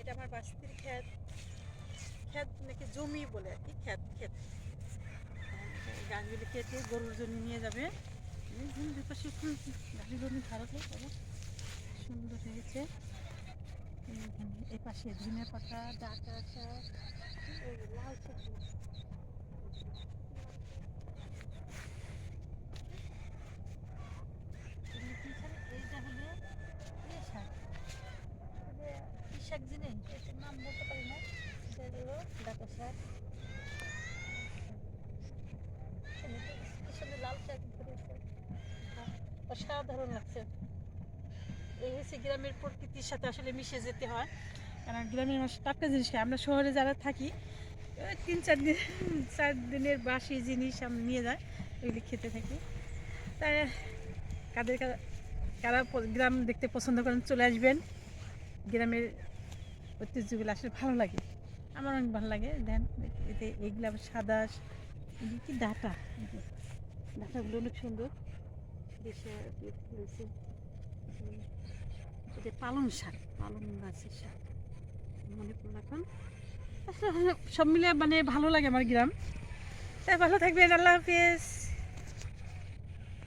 এটা আমার বাস্তির ক্ষেত, ক্ষেত নাকি জমি বলে আর কি, ক্ষেত ক্ষেত। গাছগুলি কেটে গরুর জন্য নিয়ে যাবে। দুই পাশে গাড়ির জন্য ধারালো বাবা, সুন্দর হয়েছে। এই পাশে ধনে পাতা, ডাটা শাক, লাল শাক, এইটা হলো ইয়ে শাক, কি শাক জিনিস এটার নাম বলতে পারি না, এটা হলো ডাটা শাক। পিছনে লাল শাক ধরেছে, অসাধারণ লাগছে। এই হচ্ছে গ্রামের প্রকৃতির সাথে আসলে মিশে যেতে হয়, কারণ গ্রামের মানুষ টাটকা জিনিস খায়। আমরা শহরে যারা থাকি 3-4 দিনের বাসি জিনিস আমরা নিয়ে যায়, ওইগুলি খেতে থাকি। তাই কাদের কারা গ্রাম দেখতে পছন্দ করেন চলে আসবেন। গ্রামের ঐতিহ্যগুলো আসলে ভালো লাগে, আমার অনেক ভালো লাগে। দেন এতে এইগুলো আবার সাদা, কি ডাটা, ডাটাগুলো অনেক সুন্দর। দেশে হয়েছে এটা পালং শাক, পালং গাছের শাক মনে পড়লো এখন। আসলে সব মিলে মানে ভালো লাগে আমার গ্রাম। তাই ভালো থাকবেন, আল্লাহ হাফিজ।